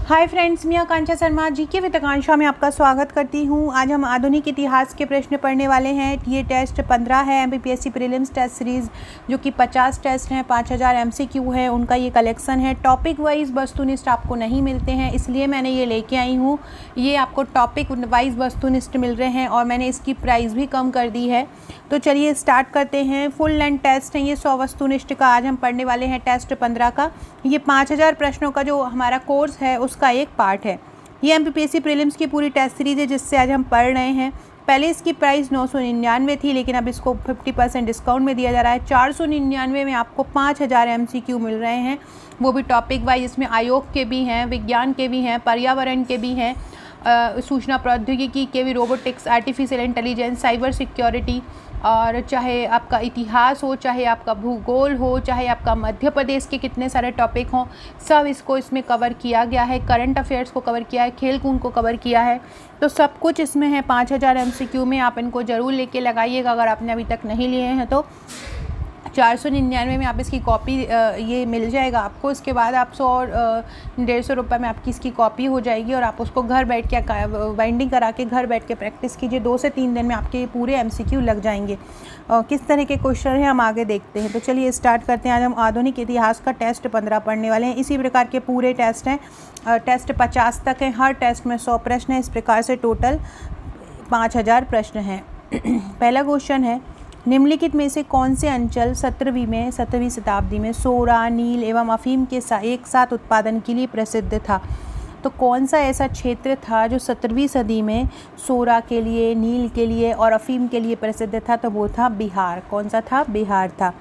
Hi friends, मैं आकांक्षा Sharma GK with आकांक्षा में आपका स्वागत करती हूँ। आज हम आधुनिक इतिहास के प्रश्न पढ़ने वाले हैं। ये टेस्ट 15 है एमपीपीएससी प्रीलिम्स टेस्ट सीरीज़, जो कि 50 टेस्ट हैं, 5000 एमसीक्यू है, उनका ये कलेक्शन है। टॉपिक वाइज वस्तुनिष्ठ आपको नहीं मिलते हैं, इसलिए मैंने ये लेके आई हूँ। ये आपको टॉपिक वाइज वस्तुनिष्ठ मिल रहे हैं और मैंने इसकी प्राइस भी कम कर दी है। तो चलिए स्टार्ट करते हैं। फुल लेंथ टेस्ट है ये 100 वस्तुनिष्ठ का। आज हम पढ़ने वाले हैं टेस्ट 15 का। ये 5000 प्रश्नों का जो हमारा कोर्स है उसका एक पार्ट है। ये एमपीपीएससी प्रीलिम्स की पूरी टेस्ट सीरीज़ है जिससे आज हम पढ़ रहे हैं। पहले इसकी प्राइस 999 थी, लेकिन अब इसको 50% डिस्काउंट में दिया जा रहा है। 499 में आपको 5000 एमसीक्यू मिल रहे हैं, वो भी टॉपिक वाइज। इसमें आयोग के भी हैं, विज्ञान के भी हैं, पर्यावरण के भी हैं, सूचना प्रौद्योगिकी के भी, robotics, artificial intelligence, cyber security, और चाहे आपका इतिहास हो, चाहे आपका भूगोल हो, चाहे आपका मध्य प्रदेश के कितने सारे टॉपिक हों, सब इसको इसमें कवर किया गया है। करंट अफेयर्स को कवर किया है, खेल कूद को कवर किया है, तो सब कुछ इसमें है। 5000 एमसीक्यू में आप इनको ज़रूर लेके लगाइएगा अगर आपने अभी तक नहीं लिए हैं तो। 499 में आप इसकी कॉपी ये मिल जाएगा आपको। इसके बाद आप 100 और 150 रुपये में आपकी इसकी कॉपी हो जाएगी और आप उसको घर बैठ के बाइंडिंग करा के घर बैठ के प्रैक्टिस कीजिए। 2 से 3 दिन में आपके पूरे एमसीक्यू लग जाएंगे। किस तरह के क्वेश्चन हैं हम आगे देखते हैं। तो चलिए स्टार्ट करते हैं। आज हम आधुनिक इतिहास का टेस्ट 15 पढ़ने वाले हैं। इसी प्रकार के पूरे टेस्ट हैं। टेस्ट 50 तक हैं। हर टेस्ट में 100 प्रश्न हैं। इस प्रकार से टोटल 5000 प्रश्न हैं। पहला क्वेश्चन है, निम्नलिखित में से कौन से अंचल 17वीं शताब्दी में सोरा, नील एवं अफीम के एक साथ उत्पादन के लिए प्रसिद्ध था। तो कौन सा ऐसा क्षेत्र था जो 17वीं सदी में सोरा के लिए, नील के लिए और अफीम के लिए प्रसिद्ध था? तो वो था बिहार। कौन सा था? बिहार था।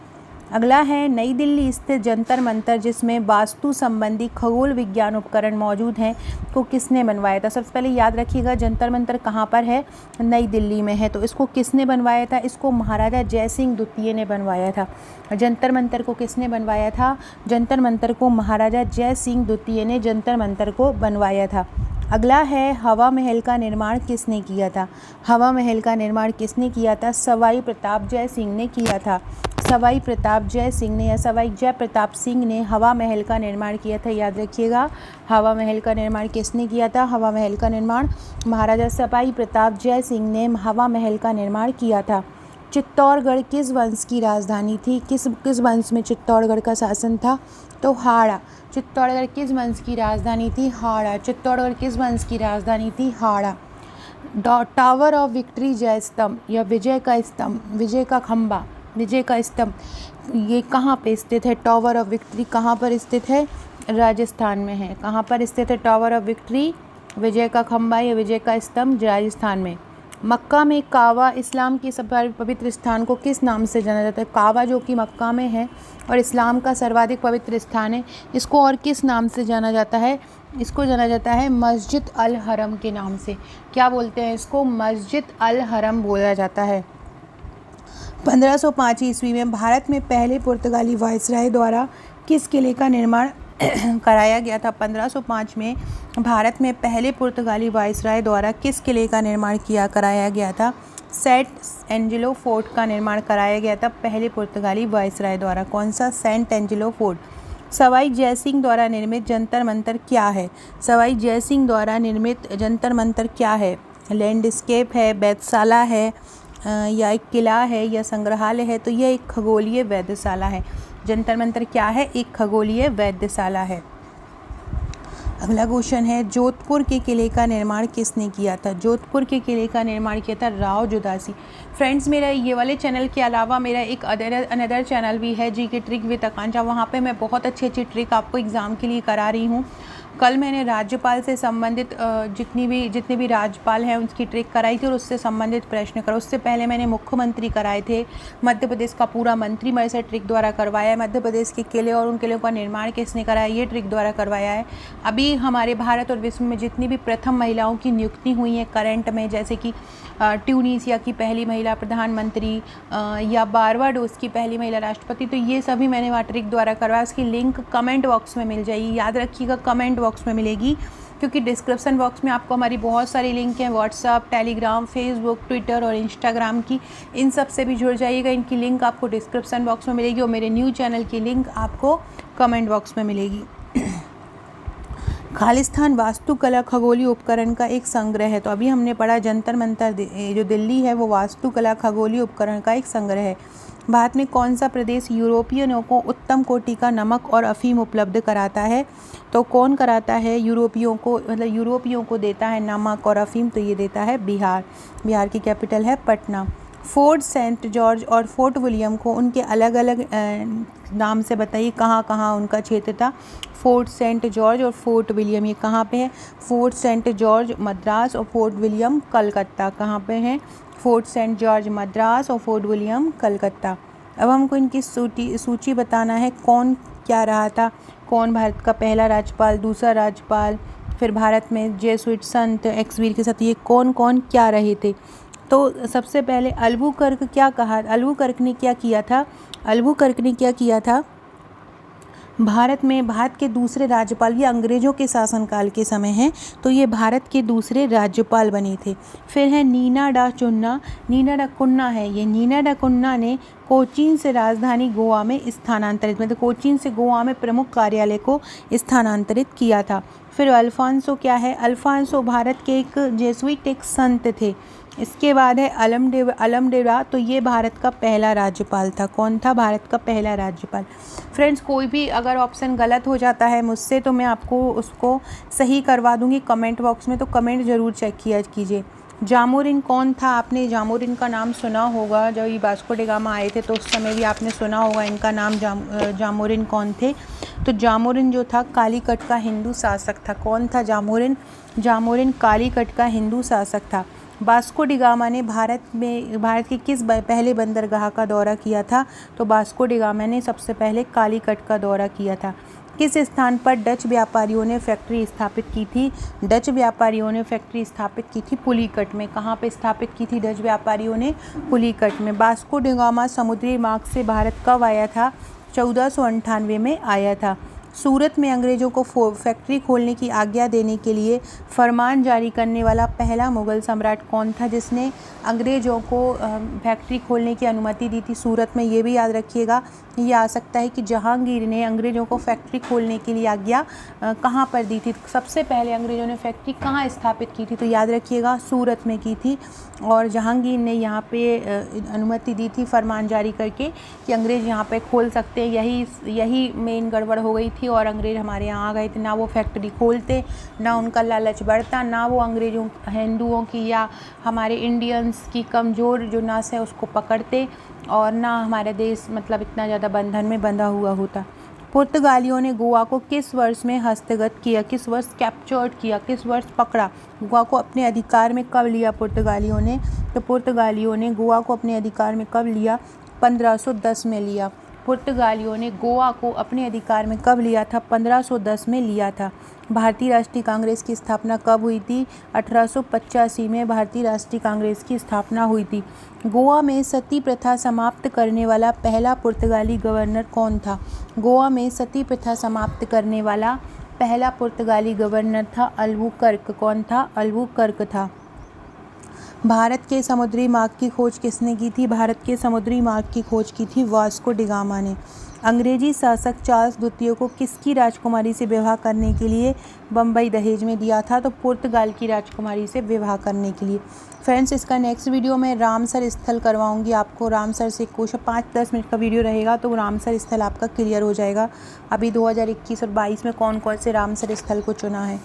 अगला है, नई दिल्ली स्थित जंतर मंतर जिसमें वास्तु संबंधी खगोल विज्ञान उपकरण मौजूद हैं, को किसने बनवाया था? सबसे पहले याद रखिएगा जंतर मंतर कहाँ पर है? नई दिल्ली में है। तो इसको किसने बनवाया था? इसको महाराजा जय सिंह द्वितीय ने बनवाया था। जंतर मंतर को किसने बनवाया था? जंतर मंतर को महाराजा जय सिंह द्वितीय ने जंतर मंतर को बनवाया था। अगला है, हवा महल का निर्माण किसने किया था? हवा महल का निर्माण किसने किया था? सवाई प्रताप जय सिंह ने किया था। सवाई प्रताप जय सिंह ने या सवाई जय प्रताप सिंह ने हवा महल का निर्माण किया था। याद रखिएगा, हवा महल का निर्माण किसने किया था? हवा महल का निर्माण महाराजा सवाई प्रताप जय सिंह ने हवा महल का निर्माण किया था। चित्तौड़गढ़ किस वंश की राजधानी थी? किस वंश में चित्तौड़गढ़ का शासन था? तो हाड़ा। चित्तौड़गढ़ किस वंश की राजधानी थी? हाड़ा। चित्तौड़गढ़ किस वंश की राजधानी थी? हाड़ा। टावर ऑफ विक्ट्री, जय स्तंभ या विजय का स्तंभ, विजय का खंबा, विजय का स्तंभ, ये कहाँ पे स्थित है? टावर ऑफ विक्ट्री कहाँ पर स्थित है? राजस्थान में है। कहाँ पर स्थित है टावर ऑफ विक्ट्री? विजय का खंबा या विजय का स्तंभ राजस्थान में। मक्का में काबा इस्लाम के सबसे पवित्र स्थान को किस नाम से जाना जाता है? काबा जो कि मक्का में है और इस्लाम का सर्वाधिक पवित्र स्थान है, इसको और किस नाम से जाना जाता है? इसको जाना जाता है मस्जिद अल हरम के नाम से। क्या बोलते हैं इसको? मस्जिद अल हरम बोला जाता है। 1505 ईस्वी में भारत में पहले पुर्तगाली वायसराय द्वारा किस किले का निर्माण कराया गया था? 1505 में भारत में पहले पुर्तगाली वायसराय द्वारा किस किले का निर्माण कराया गया था? सेंट एंजेलो फोर्ट का निर्माण कराया गया था पहले पुर्तगाली वायसराय द्वारा। कौन सा? Saint Angelo fort. Sawai Jai Singh द्वारा निर्मित जंतर मंतर क्या है? सवाई जय सिंह द्वारा निर्मित जंतर मंतर क्या है? लैंडस्केप है, वेधशाला है, या एक किला है, या संग्रहालय है? तो यह एक खगोलीय वेधशाला है। जंतर मंतर क्या है? एक खगोलीय वेधशाला है। अगला क्वेश्चन है, जोधपुर के किले का निर्माण किसने किया था? जोधपुर के किले का निर्माण किया था राव जुदासी। फ्रेंड्स, मेरा ये वाले चैनल के अलावा मेरा एक अनदर चैनल भी है, जीके ट्रिक विद आकांक्षा। वहाँ पे मैं बहुत अच्छी अच्छी ट्रिक आपको एग्ज़ाम के लिए करा रही हूँ। कल मैंने राज्यपाल से संबंधित जितने भी राज्यपाल हैं उनकी ट्रिक कराई थी और उससे संबंधित प्रश्न करा। उससे पहले मैंने मुख्यमंत्री कराए थे, मध्य प्रदेश का पूरा मंत्री मेरे से ट्रिक द्वारा करवाया है। मध्य प्रदेश के किले और उन किलों का निर्माण किसने कराया? ये ट्रिक द्वारा करवाया है। अभी हमारे भारत और विश्व में जितनी भी प्रथम महिलाओं की नियुक्ति हुई है करंट में, जैसे कि ट्यूनीसिया की पहली महिला प्रधानमंत्री या बारबाडोस की पहली महिला राष्ट्रपति, तो ये सभी मैंने वहाँ ट्रिक द्वारा करवाया। उसकी लिंक कमेंट बॉक्स में मिल जाएगी। याद रखिएगा, कमेंट बॉक्स में मिलेगी, क्योंकि डिस्क्रिप्शन बॉक्स में आपको हमारी बहुत सारी लिंक हैं, व्हाट्सअप, टेलीग्राम, फेसबुक, ट्विटर और इंस्टाग्राम की। इन सब से भी जुड़ जाइएगा। इनकी लिंक आपको डिस्क्रिप्शन बॉक्स में मिलेगी और मेरे न्यू चैनल की लिंक आपको कमेंट बॉक्स में मिलेगी। खालिस्तान वास्तुकला खगोलीय उपकरण का एक संग्रह है। तो अभी हमने पढ़ा जंतर मंतर जो दिल्ली है वो वास्तुकला खगोलीय उपकरण का एक संग्रह है। भारत में कौन सा प्रदेश यूरोपियनों को उत्तम कोटि का नमक और अफीम उपलब्ध कराता है? तो कौन कराता है यूरोपियों को, मतलब यूरोपियों को देता है नमक और अफीम? तो ये देता है बिहार। बिहार की कैपिटल है पटना। फोर्ट सेंट जॉर्ज और फोर्ट विलियम को उनके अलग अलग नाम से बताइए, कहाँ कहाँ उनका क्षेत्र था? फोर्ट सेंट जॉर्ज और फोर्ट विलियम ये कहाँ पे है? फोर्ट सेंट जॉर्ज मद्रास और फोर्ट विलियम कलकत्ता। कहाँ पे है? फोर्ट सेंट जॉर्ज मद्रास और फोर्ट विलियम कलकत्ता। अब हमको इनकी सूची बताना है, कौन क्या रहा था, कौन भारत का पहला राज्यपाल, दूसरा राज्यपाल, फिर भारत में जेसुइट संत एक्सवीर के साथ ये कौन कौन क्या रहे थे। तो सबसे पहले अल्बुकर्क क्या कहा, अल्बुकर्क ने क्या किया था? अल्बुकर्क ने क्या किया था? भारत के दूसरे राज्यपाल, ये अंग्रेज़ों के शासनकाल के समय हैं, तो ये भारत के दूसरे राज्यपाल बने थे। फिर है नीना डा चुन्ना, नीना डा कुन्ना है ये, नीना डा कुन्ना ने कोचीन से राजधानी गोवा में स्थानांतरित, मतलब कोचीन से गोवा में प्रमुख कार्यालय को स्थानांतरित किया था। फिर अल्फांसो क्या है? अल्फांसो भारत के एक जेसुइट एक संत थे। इसके बाद है अलमडेरा, तो ये भारत का पहला राज्यपाल था। कौन था भारत का पहला राज्यपाल? फ्रेंड्स, कोई भी अगर ऑप्शन गलत हो जाता है मुझसे तो मैं आपको उसको सही करवा दूंगी कमेंट बॉक्स में, तो कमेंट ज़रूर चेक किया कीजिए। जामोरिन कौन था? आपने जामोरिन का नाम सुना होगा, जब ये वास्को डी गामा आए थे तो उस समय भी आपने सुना होगा इनका नाम। जामोरिन कौन थे? तो जामोरिन जो था कालीकट का हिंदू शासक था। कौन था जामोरिन? जामोरिन कालीकट का हिंदू शासक था। वास्को डी गामा ने भारत के किस पहले बंदरगाह का दौरा किया था? तो वास्को डी गामा ने सबसे पहले कालीकट का दौरा किया था। किस स्थान पर डच व्यापारियों ने फैक्ट्री स्थापित की थी? डच व्यापारियों ने फैक्ट्री स्थापित की थी पुलिकट में। कहाँ पे स्थापित की थी डच व्यापारियों ने? पुलिकट में। वास्को डी गामा समुद्री मार्ग से भारत कब आया था? 1498 में आया था। सूरत में अंग्रेज़ों को फैक्ट्री खोलने की आज्ञा देने के लिए फरमान जारी करने वाला पहला मुग़ल सम्राट कौन था जिसने अंग्रेज़ों को फैक्ट्री खोलने की अनुमति दी थी सूरत में? ये भी याद रखिएगा। ये आ सकता है कि जहांगीर ने अंग्रेज़ों को फैक्ट्री खोलने के लिए आज्ञा कहाँ पर दी थी? सबसे पहले अंग्रेज़ों ने फैक्ट्री कहाँ स्थापित की थी? तो याद रखिएगा सूरत में की थी। और जहांगीर ने यहाँ पे अनुमति दी थी फरमान जारी करके कि अंग्रेज़ यहाँ पे खोल सकते हैं। यही मेन गड़बड़ हो गई थी और अंग्रेज़ हमारे यहाँ आ गए थे। ना वो फैक्ट्री खोलते, ना उनका लालच बढ़ता, ना वो अंग्रेज़ों हिंदुओं की या हमारे इंडियंस की कमज़ोर जो नस है उसको पकड़ते, और ना हमारे देश मतलब इतना ज़्यादा बंधन में बंधा हुआ होता। पुर्तगालियों ने गोवा को किस वर्ष में हस्तगत किया? किस वर्ष कैप्चर्ड किया? किस वर्ष पकड़ा? गोवा को अपने अधिकार में कब लिया पुर्तगालियों ने? तो पुर्तगालियों ने गोवा को अपने अधिकार में कब लिया? 1510 में लिया। पुर्तगालियों ने गोवा को अपने अधिकार में कब लिया था? 1510 में लिया था। भारतीय राष्ट्रीय कांग्रेस की स्थापना कब हुई थी? 1885 में भारतीय राष्ट्रीय कांग्रेस की स्थापना हुई थी। गोवा में सती प्रथा समाप्त करने वाला पहला पुर्तगाली गवर्नर कौन था? गोवा में सती प्रथा समाप्त करने वाला पहला पुर्तगाली गवर्नर था अल्बुकर्क। कौन था? अल्बुकर्क था। भारत के समुद्री मार्ग की खोज किसने की थी? भारत के समुद्री मार्ग की खोज की थी वास्को डी गामा ने। अंग्रेजी शासक चार्ल्स द्वितीय को किसकी राजकुमारी से विवाह करने के लिए बम्बई दहेज में दिया था? तो पुर्तगाल की राजकुमारी से विवाह करने के लिए। फ्रेंड्स, इसका नेक्स्ट वीडियो मैं रामसर स्थल करवाऊंगी आपको। रामसर से कुछ 5-10 मिनट का वीडियो रहेगा तो रामसर स्थल आपका क्लियर हो जाएगा। अभी 2021 और 22 में कौन कौन से रामसर स्थल को चुना है।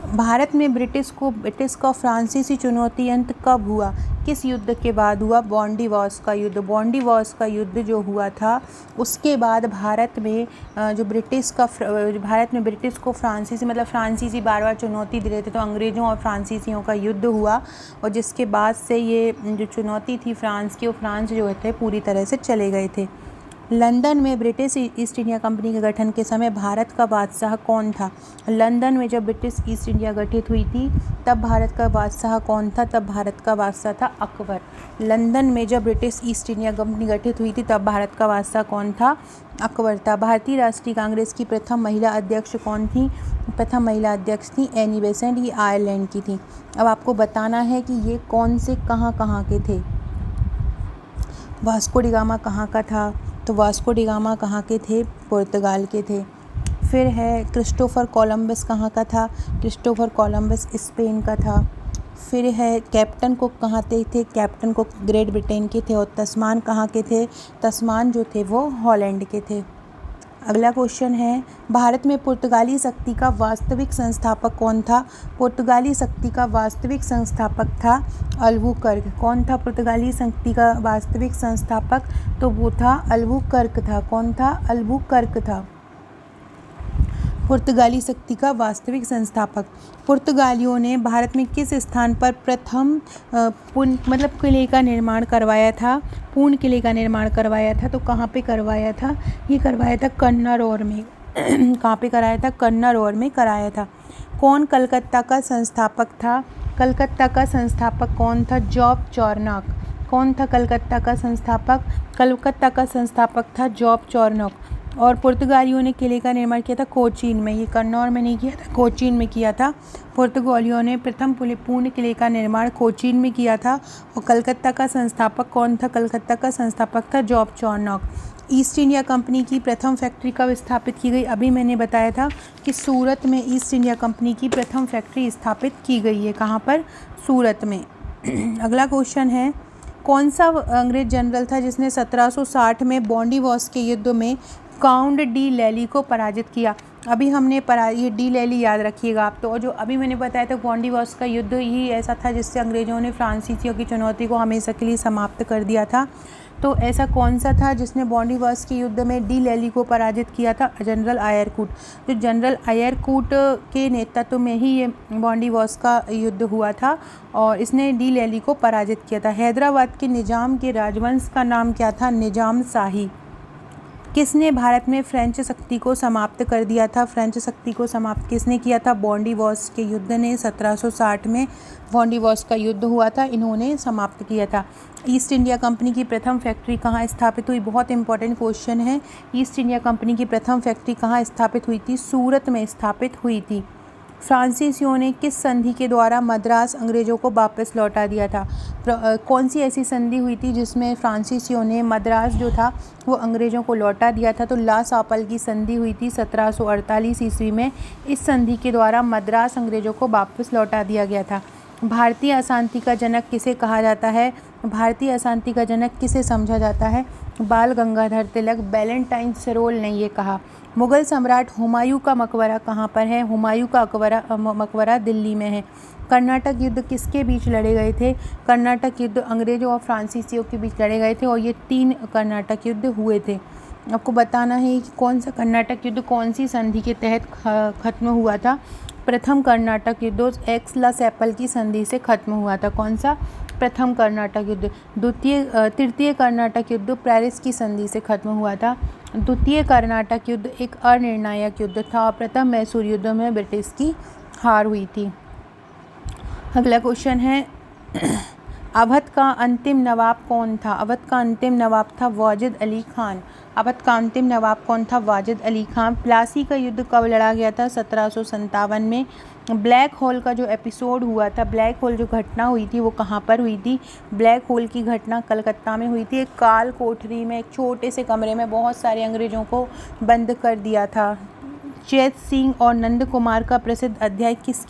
भारत में ब्रिटिश का फ्रांसीसी चुनौती अंत कब हुआ? किस युद्ध के बाद हुआ? बॉन्डीवॉर्स का युद्ध। बॉन्डीवॉर्स का युद्ध जो हुआ था उसके बाद भारत में ब्रिटिश को फ्रांसीसी बार बार चुनौती दे रहे थे, तो अंग्रेज़ों और फ्रांसीसियों का युद्ध हुआ, और जिसके बाद से ये जो चुनौती थी फ्रांस की, वो फ्रांस जो थे पूरी तरह से चले गए थे। लंदन में ब्रिटिश ईस्ट इंडिया कंपनी के गठन के समय भारत का बादशाह कौन था? लंदन में जब ब्रिटिश ईस्ट इंडिया गठित हुई थी तब भारत का बादशाह कौन था? तब भारत का बादशाह था अकबर। लंदन में जब ब्रिटिश ईस्ट इंडिया कंपनी गठित हुई थी तब भारत का बादशाह कौन था? अकबर था। भारतीय राष्ट्रीय कांग्रेस की प्रथम महिला अध्यक्ष कौन थी? प्रथम महिला अध्यक्ष थी एनी बेसेंट। ये आयरलैंड की थी। अब आपको बताना है कि ये कौन से कहाँ के थे। वास्को डी गामा कहाँ का था? तो वास्को डी गामा कहाँ के थे? पुर्तगाल के थे। फिर है क्रिस्टोफर कोलंबस कहाँ का था, क्रिस्टोफर कोलंबस स्पेन का था। फिर है कैप्टन कुक कहाँ थे, कैप्टन कुक ग्रेट ब्रिटेन के थे। और तस्मान कहाँ के थे, तस्मान जो थे वो हॉलैंड के थे। अगला क्वेश्चन है, भारत में पुर्तगाली शक्ति का वास्तविक संस्थापक कौन था। पुर्तगाली शक्ति का वास्तविक संस्थापक था अल्बुकर्क। कौन था पुर्तगाली शक्ति का वास्तविक संस्थापक, तो वो था अल्बुकर्क था। कौन था, अल्बुकर्क था पुर्तगाली शक्ति का वास्तविक संस्थापक। पुर्तगालियों ने भारत में किस स्थान पर प्रथम किले का निर्माण करवाया था, पूर्ण किले का निर्माण करवाया था, तो कहाँ पे करवाया था, ये करवाया था कन्नारौर में। कहाँ पे कराया था, कन्नारौर में कराया था। कौन कलकत्ता का संस्थापक था, कलकत्ता का संस्थापक कौन था, जॉब चॉर्नॉक। कौन था कलकत्ता का संस्थापक, कलकत्ता का संस्थापक था जॉब चॉर्नॉक। और पुर्तगालियों ने किले का निर्माण किया था कोचीन में, ये कन्नौर में नहीं किया था, कोचीन में किया था। पुर्तगालियों ने प्रथम पूर्ण किले का निर्माण कोचीन में किया था। और कलकत्ता का संस्थापक कौन था, कलकत्ता का संस्थापक था जॉब चॉर्नॉक। ईस्ट इंडिया कंपनी की प्रथम फैक्ट्री कब स्थापित की गई, अभी मैंने बताया था कि सूरत में ईस्ट इंडिया कंपनी की प्रथम फैक्ट्री स्थापित की गई है। कहाँ पर, सूरत में। अगला क्वेश्चन है, कौन सा अंग्रेज जनरल था जिसने 1760 में बॉन्डीवॉस के युद्ध में काउंट डी लैली को पराजित किया। अभी हमने ये डी लैली याद रखिएगा आप। तो जो अभी मैंने बताया था बॉन्डीवॉस का युद्ध ही ऐसा था जिससे अंग्रेज़ों ने फ्रांसीसियों की चुनौती को हमेशा के लिए समाप्त कर दिया था। तो ऐसा कौन सा था जिसने बॉन्डीवॉस के युद्ध में डी लैली को पराजित किया था, जनरल आयरकूट। जो जनरल आयरकूट के नेतृत्व में ही ये बॉन्डीवॉस का युद्ध हुआ था और इसने डी लैली को पराजित किया था। हैदराबाद के निज़ाम के राजवंश का नाम क्या था, निज़ाम शाही। किसने भारत में फ्रेंच शक्ति को समाप्त कर दिया था, फ्रेंच शक्ति को समाप्त किसने किया था, बॉन्डीवॉस के युद्ध ने। 1760 में बॉन्डीवॉस का युद्ध हुआ था, इन्होंने समाप्त किया था। ईस्ट इंडिया कंपनी की प्रथम फैक्ट्री कहाँ स्थापित हुई, बहुत इंपॉर्टेंट क्वेश्चन है। ईस्ट इंडिया कंपनी की प्रथम फैक्ट्री कहाँ स्थापित हुई थी, सूरत में स्थापित हुई थी। फ्रांसीसियों ने किस संधि के द्वारा मद्रास अंग्रेज़ों को वापस लौटा दिया था। कौन सी ऐसी संधि हुई थी जिसमें फ्रांसीसियों ने मद्रास जो था वो अंग्रेज़ों को लौटा दिया था, तो ला सापल की संधि हुई थी 1748 ईस्वी में। इस संधि के द्वारा मद्रास अंग्रेज़ों को वापस लौटा दिया गया था। भारतीय अशांति का जनक किसे कहा जाता है, भारतीय अशांति का जनक किसे समझा जाता है, बाल गंगाधर तिलक। वैलेंटाइन सरोल ने ये कहा। मुग़ल सम्राट हुमायूं का मकबरा कहाँ पर है, हुमायूं का मकबरा दिल्ली में है। कर्नाटक युद्ध किसके बीच लड़े गए थे, कर्नाटक युद्ध अंग्रेज़ों और फ्रांसीसियों के बीच लड़े गए थे और ये 3 कर्नाटक युद्ध हुए थे। आपको बताना है कि कौन सा कर्नाटक युद्ध कौन सी संधि के तहत ख़त्म हुआ था। प्रथम कर्नाटक युद्ध एक्सला सैपल की संधि से खत्म हुआ था। कौन सा, प्रथम कर्नाटक युद्ध। तृतीय कर्नाटक युद्ध पेरिस की संधि से खत्म हुआ था। द्वितीय कर्नाटक युद्ध एक अनिर्णायक युद्ध था और प्रथम मैसूर युद्ध में ब्रिटिश की हार हुई थी। अगला क्वेश्चन है, अवध का अंतिम नवाब कौन था, अवध का अंतिम नवाब था वाजिद अली खान। अवध का अंतिम नवाब कौन था, वाजिद अली खान। प्लासी का युद्ध कब लड़ा गया था, 1757 में। ब्लैक होल का जो एपिसोड हुआ था, ब्लैक होल जो घटना हुई थी वो कहाँ पर हुई थी, ब्लैक होल की घटना कलकत्ता में हुई थी। एक काल कोठरी में, एक छोटे से कमरे में बहुत सारे अंग्रेज़ों को बंद कर दिया था। चैत सिंह और नंद कुमार का प्रसिद्ध अध्याय किस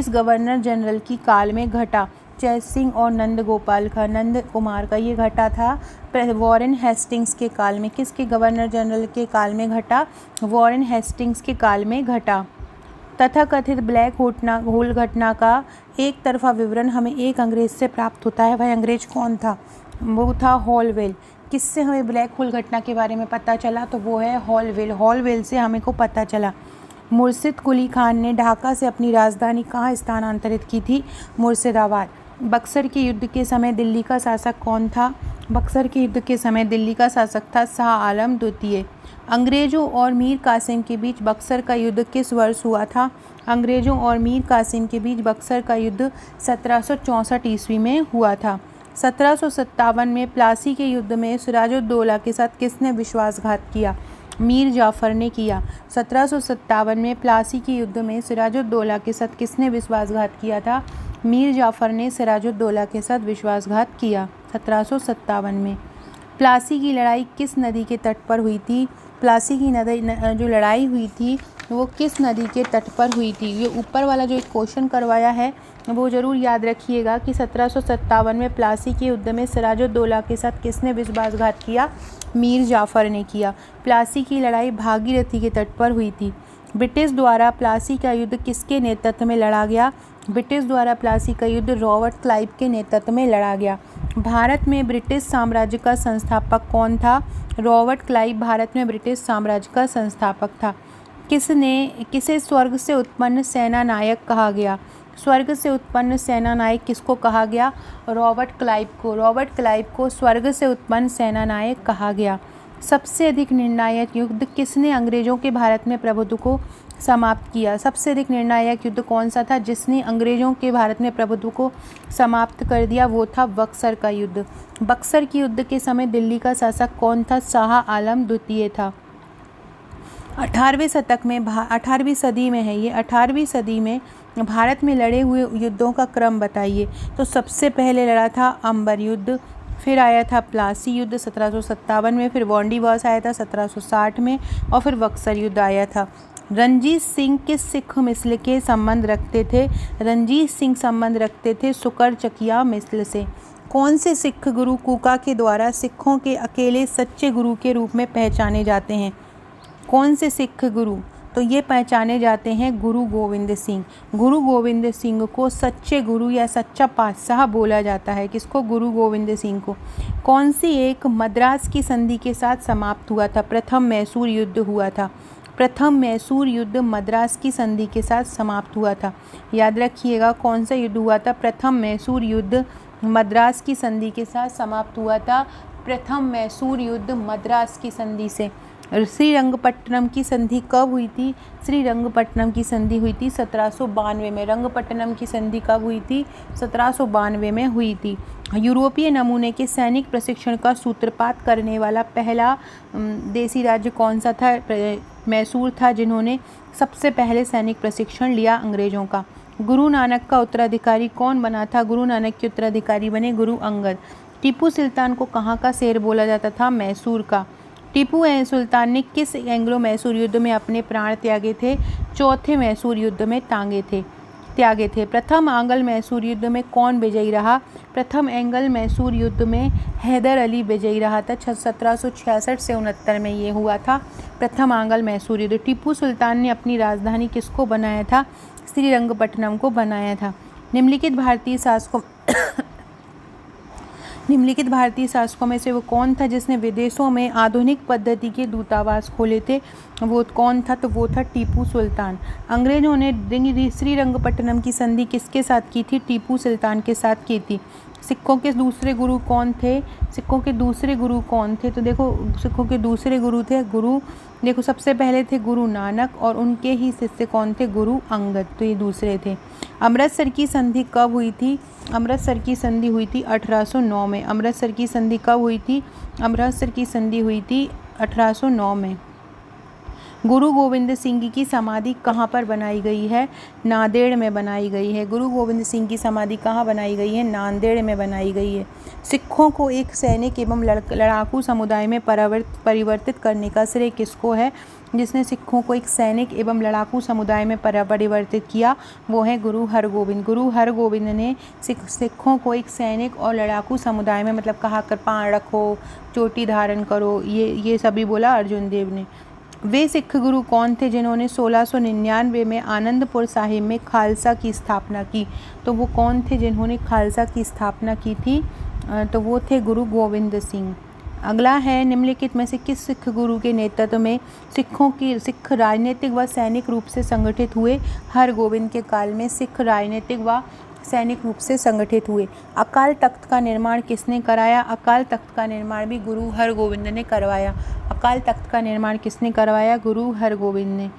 गवर्नर जनरल की काल में घटा, चैत सिंह और नंद कुमार का ये घटा था वॉरेन हेस्टिंग्स के काल में। किसके गवर्नर जनरल के काल में घटा, वॉरेन हेस्टिंग्स के काल में घटा। तथाकथित ब्लैक होल घटना का एक तरफा विवरण हमें एक अंग्रेज से प्राप्त होता है, वह अंग्रेज कौन था, वो था हॉलवेल। किससे हमें ब्लैक होल घटना के बारे में पता चला, तो वो है हॉलवेल। हॉलवेल से हमें को पता चला। मुर्शिद कुली खान ने ढाका से अपनी राजधानी कहाँ स्थानांतरित की थी, मुर्शिदाबाद। बक्सर के युद्ध के समय दिल्ली का शासक कौन था, बक्सर के युद्ध के समय दिल्ली का शासक था शाह आलम द्वितीय। अंग्रेज़ों और मीर कासिम के बीच बक्सर का युद्ध किस वर्ष हुआ था, अंग्रेज़ों और मीर कासिम के बीच बक्सर का युद्ध 1764 ईस्वी में हुआ था। 1757 में प्लासी के युद्ध में सिराजुद्दौला के साथ किसने विश्वासघात किया, मीर जाफ़र ने किया। 1757 में प्लासी के युद्ध में सिराजुद्दौला के साथ किसने विश्वासघात किया था, मीर जाफ़र ने सिराजुद्दौला के साथ विश्वासघात किया 1757 में। प्लासी की लड़ाई किस नदी के तट पर हुई थी, प्लासी की नदी जो लड़ाई हुई थी वो किस नदी के तट पर हुई थी। ये ऊपर वाला जो एक क्वेश्चन करवाया है वो ज़रूर याद रखिएगा कि 1757 में प्लासी के युद्ध में सिराजुद्दौला के साथ किसने विश्वासघात किया? मीर जाफ़र ने किया। प्लासी की लड़ाई भागीरथी के तट पर हुई थी। ब्रिटिश द्वारा प्लासी का युद्ध किसके नेतृत्व में लड़ा गया? ब्रिटिश द्वारा प्लासी का युद्ध रॉबर्ट क्लाइव के नेतृत्व में लड़ा गया। भारत में ब्रिटिश साम्राज्य का संस्थापक कौन था? रॉबर्ट क्लाइव भारत में ब्रिटिश साम्राज्य का संस्थापक था। किसे स्वर्ग से उत्पन्न सेना नायक कहा गया? स्वर्ग से उत्पन्न सेना नायक किसको कहा गया? रॉबर्ट क्लाइव को। रॉबर्ट क्लाइव को स्वर्ग से उत्पन्न सेना नायक कहा गया। सबसे अधिक निर्णायक युद्ध किसने अंग्रेजों के भारत में प्रभुत्व को समाप्त किया? सबसे अधिक निर्णायक युद्ध कौन सा था जिसने अंग्रेजों के भारत में प्रभुत्व को समाप्त कर दिया? वो था बक्सर का युद्ध। बक्सर के युद्ध के समय दिल्ली का शासक कौन था? शाह आलम द्वितीय था। 18वीं सदी में है ये। 18वीं सदी में भारत में लड़े हुए युद्धों का क्रम बताइए। तो सबसे पहले लड़ा था अंबर युद्ध, फिर आया था प्लासी युद्ध 1757 में, फिर वांडीवास आया था 1760 में, और फिर बक्सर युद्ध आया था। रंजीत सिंह किस सिख मिसल के संबंध रखते थे? रंजीत सिंह संबंध रखते थे सुकरचकिया मिसल से। कौन से सिख गुरु कूका के द्वारा सिखों के अकेले सच्चे गुरु के रूप में पहचाने जाते हैं? कौन से सिख गुरु? तो ये पहचाने जाते हैं गुरु गोविंद सिंह। गुरु गोविंद सिंह को सच्चे गुरु या सच्चा पातशाह बोला जाता है। किसको? गुरु गोविंद सिंह को। कौन सी एक मद्रास की संधि के साथ समाप्त हुआ था? प्रथम मैसूर युद्ध हुआ था। प्रथम मैसूर युद्ध मद्रास की संधि के साथ समाप्त हुआ था। याद रखिएगा कौन सा युद्ध हुआ था? प्रथम मैसूर युद्ध मद्रास की संधि के साथ समाप्त हुआ था। प्रथम मैसूर युद्ध मद्रास की संधि से। श्रीरंगपट्टनम की संधि कब हुई थी? श्रीरंगपट्टनम की संधि हुई थी 1792 में। रंगपट्टनम की संधि कब हुई थी? 1792 में हुई थी। यूरोपीय नमूने के सैनिक प्रशिक्षण का सूत्रपात करने वाला पहला देसी राज्य कौन सा था? मैसूर था, जिन्होंने सबसे पहले सैनिक प्रशिक्षण लिया अंग्रेजों का। गुरु नानक का उत्तराधिकारी कौन बना था? गुरु नानक के उत्तराधिकारी बने गुरु अंगद। टीपू सुल्तान को कहाँ का शेर बोला जाता था? मैसूर का। टीपू सुल्तान ने किस एंग्लो मैसूर युद्ध में अपने प्राण त्यागे थे? चौथे मैसूर युद्ध में त्यागे थे। प्रथम आंग्ल मैसूर युद्ध में कौन विजयी रहा? प्रथम एंग्ल मैसूर युद्ध में हैदर अली विजयी रहा था। 1766 से 69 में ये हुआ था प्रथम आंग्ल मैसूर युद्ध। टीपू सुल्तान ने अपनी राजधानी किसको बनाया था? श्रीरंगपट्टनम को बनाया था। निम्नलिखित भारतीय शासकों में से वो कौन था जिसने विदेशों में आधुनिक पद्धति के दूतावास खोले थे? वो कौन था? तो वो था टीपू सुल्तान। अंग्रेजों ने श्रीरंगपट्टनम की संधि किसके साथ की थी? टीपू सुल्तान के साथ की थी। सिखों के दूसरे गुरु कौन थे? सिखों के दूसरे गुरु कौन थे? तो देखो सिखों के दूसरे गुरु थे देखो सबसे पहले थे गुरु नानक और उनके ही शिष्य कौन थे? गुरु अंगद। तो ये दूसरे थे। अमृतसर की संधि कब हुई थी? अमृतसर की संधि हुई थी 1809 में। अमृतसर की संधि कब हुई थी? अमृतसर की संधि हुई थी 1809 में। गुरु गोविंद सिंह की समाधि कहाँ पर बनाई गई है? नांदेड़ में बनाई गई है। गुरु गोविंद सिंह की समाधि कहाँ बनाई गई है? नांदेड़ में बनाई गई है। सिखों को एक सैनिक एवं लड़ाकू समुदाय में परिवर्तित करने का श्रेय किसको है? जिसने सिखों को एक सैनिक एवं लड़ाकू समुदाय में परिवर्तित किया वो है गुरु हरगोविंद। गुरु हरगोविंद ने सिखों को एक सैनिक और लड़ाकू समुदाय में मतलब कहा कृपाण रखो, चोटी धारण करो, ये सभी बोला अर्जुन देव ने। वे सिख गुरु कौन थे जिन्होंने 1699 में आनंदपुर साहिब में खालसा की स्थापना की? तो वो कौन थे जिन्होंने खालसा की स्थापना की थी? तो वो थे गुरु गोविंद सिंह। अगला है निम्नलिखित में से किस सिख गुरु के नेतृत्व में सिख राजनीतिक व सैनिक रूप से संगठित हुए? हरगोविंद के काल में सिख राजनीतिक व सैनिक रूप से संगठित हुए। अकाल तख्त का निर्माण किसने कराया? अकाल तख्त का निर्माण भी गुरु हरगोविंद ने करवाया। अकाल तख्त का निर्माण किसने करवाया? गुरु हरगोविंद ने।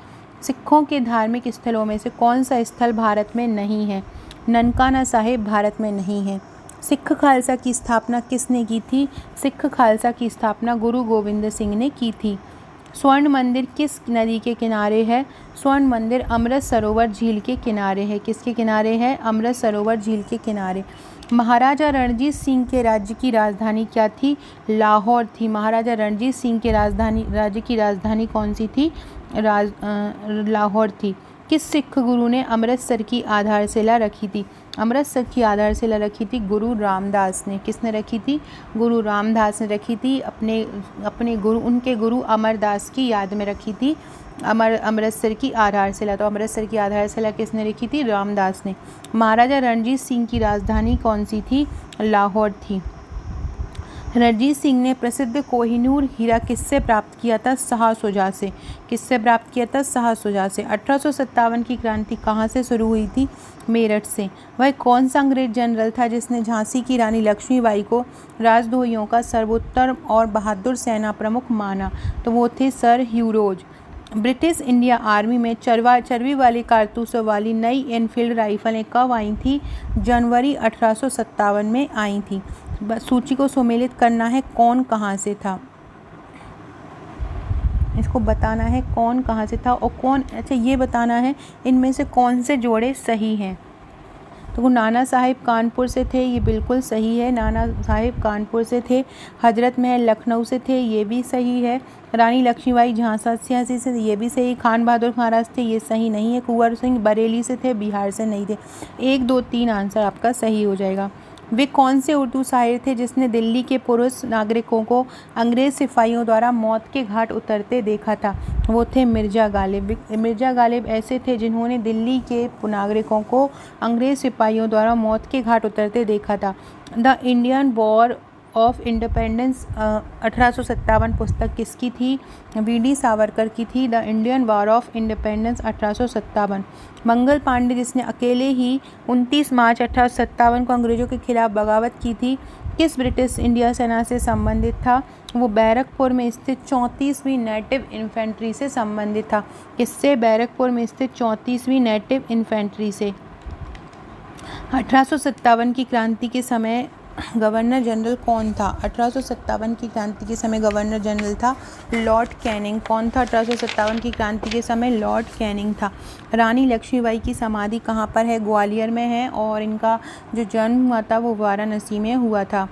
सिखों के धार्मिक स्थलों में से कौन सा स्थल भारत में नहीं है? ननकाना साहिब भारत में नहीं है। सिख खालसा की स्थापना किसने की थी? सिख खालसा की स्थापना गुरु गोविंद सिंह ने की थी। स्वर्ण मंदिर किस नदी के किनारे है? स्वर्ण मंदिर अमृत सरोवर झील के किनारे है। किसके किनारे है? अमृत सरोवर झील के किनारे। महाराजा रणजीत सिंह के राज्य की राजधानी क्या थी? लाहौर थी। महाराजा रणजीत सिंह के राज्य की राजधानी कौन सी थी? लाहौर थी। किस सिख गुरु ने अमृतसर की आधारशिला रखी थी? अमृतसर की आधारशिला रखी थी गुरु रामदास ने। किसने रखी थी? गुरु रामदास ने रखी थी। अपने गुरु, उनके गुरु अमरदास की याद में रखी थी अमृतसर की आधारशिला। तो अमृतसर की आधारशिला किसने रखी थी? रामदास ने। महाराजा रणजीत सिंह की राजधानी कौन सी थी? लाहौर थी। रणजीत सिंह ने प्रसिद्ध कोहिनूर हीरा किससे प्राप्त किया था? शाह शुजा से। किससे प्राप्त किया था? शाह शुजा से। 1857 की क्रांति कहाँ से शुरू हुई थी? मेरठ से। वह कौन सा अंग्रेज जनरल था जिसने झांसी की रानी लक्ष्मीबाई को राजद्रोहियों का सर्वोत्तम और बहादुर सेना प्रमुख माना? तो वो थे sir Hugh Rose. British India army में चर्बी वाली कारतूसों वाली नई एनफील्ड राइफलें कब आई थी? जनवरी 1857 में आई थी। सूची को सुमेलित करना है, कौन कहाँ से था, इसको बताना है कौन कहाँ से था और कौन, अच्छा ये बताना है इनमें से कौन से जोड़े सही हैं। तो वो नाना साहिब कानपुर से थे, ये बिल्कुल सही है, नाना साहिब कानपुर से थे। हजरत महल लखनऊ से थे, ये भी सही है। रानी लक्ष्मीबाई झांसी से, ये भी सही। खान बहादुर महाराज थे, ये सही नहीं है। कुंवर सिंह बरेली से थे, बिहार से नहीं थे। 1, 2, 3 आंसर आपका सही हो जाएगा। वे कौन से उर्दू शायर थे जिसने दिल्ली के पुरुष नागरिकों को अंग्रेज़ सिपाहियों द्वारा मौत के घाट उतरते देखा था? वो थे मिर्ज़ा गालिब। मिर्ज़ा गालिब ऐसे थे जिन्होंने दिल्ली के नागरिकों को अंग्रेज़ सिपाहियों द्वारा मौत के घाट उतरते देखा था। The Indian war of independence 1857 पुस्तक किसकी थी? वीडी सावरकर की थी। The Indian war of independence 1857। Mangal Pandey जिसने अकेले ही 29 मार्च 1857 को अंग्रेज़ों के खिलाफ बगावत की थी, किस ब्रिटिश इंडिया सेना से संबंधित था? वो बैरकपुर में स्थित 34वीं नेटिव इन्फेंट्री से संबंधित था। किससे? बैरकपुर में स्थित 34वीं नेटिव इन्फेंट्री से। 1857 की क्रांति के समय गवर्नर जनरल कौन था? 1857 की क्रांति के समय गवर्नर जनरल था लॉर्ड कैनिंग। कौन था 1857 की क्रांति के समय? लॉर्ड कैनिंग था। रानी लक्ष्मीबाई की समाधि कहाँ पर है? ग्वालियर में है, और इनका जो जन्म हुआ था वो वाराणसी में हुआ था।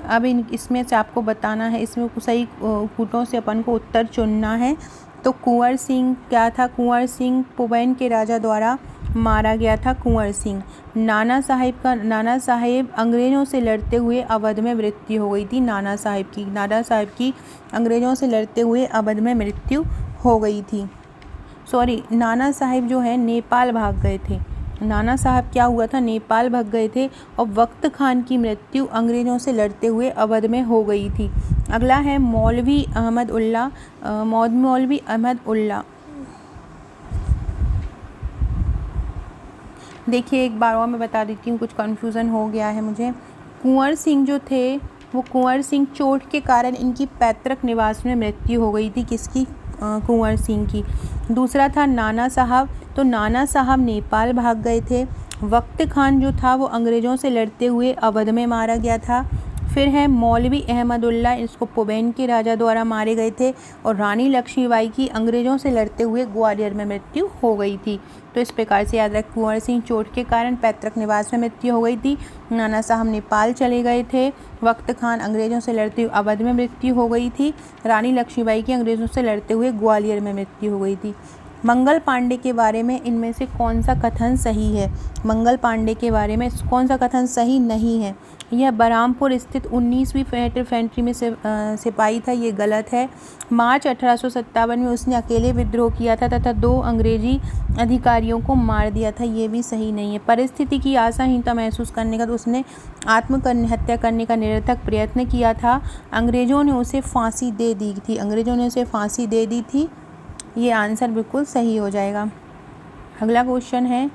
अब इसमें से आपको बताना है, इसमें सही कूटों से अपन को उत्तर चुनना है। तो कुंवर सिंह क्या था? कुंवर सिंह पुबैन के राजा द्वारा मारा गया था कुंवर सिंह। नाना साहेब अंग्रेज़ों से लड़ते हुए अवध में मृत्यु हो गई थी। नाना साहेब की अंग्रेज़ों से लड़ते हुए अवध में मृत्यु हो गई थी। सॉरी, नाना साहेब जो है नेपाल भाग गए थे। नाना साहब क्या हुआ था? नेपाल भाग गए थे, और वक्त खान की मृत्यु अंग्रेज़ों से लड़ते हुए अवध में हो गई थी। अगला है मौलवी अहमद उल्ला। देखिए एक बार और मैं बता देती हूँ, कुछ कन्फ्यूज़न हो गया है मुझे। कुंवर सिंह जो थे वो कुंवर सिंह चोट के कारण इनकी पैतृक निवास में मृत्यु हो गई थी। किसकी? कुंवर सिंह की। दूसरा था नाना साहब, तो नाना साहब नेपाल भाग गए थे। वक्त खान जो था वो अंग्रेज़ों से लड़ते हुए अवध में मारा गया था। फिर है मौलवी अहमदुल्ला, इसको पुबैन के राजा द्वारा मारे गए थे। और रानी लक्ष्मीबाई की अंग्रेज़ों से लड़ते हुए ग्वालियर में मृत्यु हो गई थी। तो इस प्रकार से याद रख, कुंवर सिंह चोट के कारण पैतृक निवास में मृत्यु हो गई थी। नाना साहब नेपाल चले गए थे। वक्त खान अंग्रेज़ों से लड़ते हुए अवध में मृत्यु हो गई थी। रानी लक्ष्मीबाई की अंग्रेज़ों से लड़ते हुए ग्वालियर में मृत्यु हो गई थी। मंगल पांडे के बारे में इनमें से कौन सा कथन सही है? मंगल पांडे के बारे में कौन सा कथन सही नहीं है? यह बरहामपुर स्थित 19वीं इन्फेंट्री में सिपाही था, ये गलत है। मार्च 1857 में उसने अकेले विद्रोह किया था तथा 2 अंग्रेजी अधिकारियों को मार दिया था, ये भी सही नहीं है। परिस्थिति की आशाहीनता महसूस करने का तो उसने हत्या करने का निरर्थक प्रयत्न किया था। अंग्रेज़ों ने उसे फांसी दे दी थी। ये आंसर बिल्कुल सही हो जाएगा। अगला क्वेश्चन है,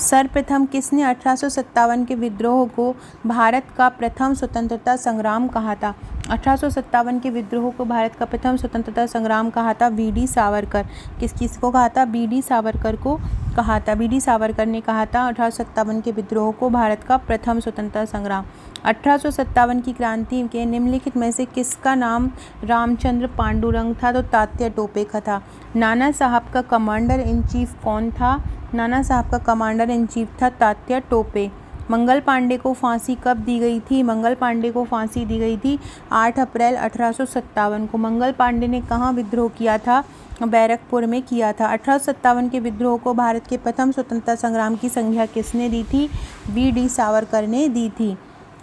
सर्वप्रथम किसने 1857 के विद्रोह को भारत का प्रथम स्वतंत्रता संग्राम कहा था? 1857 के विद्रोह को भारत का प्रथम स्वतंत्रता संग्राम कहा था वीडी सावरकर। किसको कहा था? वीडी सावरकर को कहा था? बी डी सावरकर ने कहा था। 1857 के विद्रोह को भारत का प्रथम स्वतंत्रता संग्राम। 1857 की क्रांति के निम्नलिखित में से किसका नाम रामचंद्र पांडुरंग था? तो तात्या टोपे का था। नाना साहब का कमांडर इन चीफ कौन था? नाना साहब का कमांडर इन चीफ था तात्या टोपे। मंगल पांडे को फांसी कब दी गई थी? मंगल पांडे को फांसी दी गई थी 8 अप्रैल 1857 को। मंगल पांडे ने कहाँ विद्रोह किया था? बैरकपुर में किया था। 1857 के विद्रोह को भारत के प्रथम स्वतंत्रता संग्राम की संज्ञा किसने दी थी? बी डी सावरकर ने दी थी।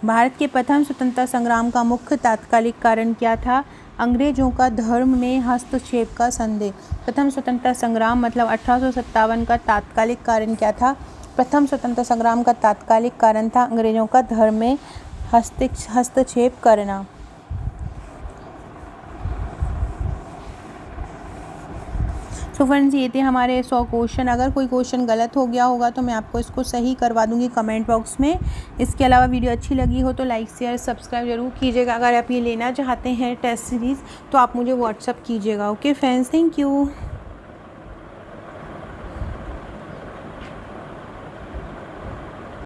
भारत के प्रथम स्वतंत्रता संग्राम का मुख्य तात्कालिक कारण क्या था? अंग्रेजों का धर्म में हस्तक्षेप का संदेह। प्रथम स्वतंत्रता संग्राम मतलब 1857 का तात्कालिक कारण क्या था? प्रथम स्वतंत्रता संग्राम का तात्कालिक कारण था अंग्रेजों का धर्म में हस्तक्षेप करना। सो फ्रेंड्स, ये थे हमारे 100 क्वेश्चन। अगर कोई क्वेश्चन गलत हो गया होगा तो मैं आपको इसको सही करवा दूंगी कमेंट बॉक्स में। इसके अलावा वीडियो अच्छी लगी हो तो लाइक शेयर सब्सक्राइब जरूर कीजिएगा। अगर आप ये लेना चाहते हैं टेस्ट सीरीज़ तो आप मुझे व्हाट्सअप कीजिएगा। Okay friends, thank you.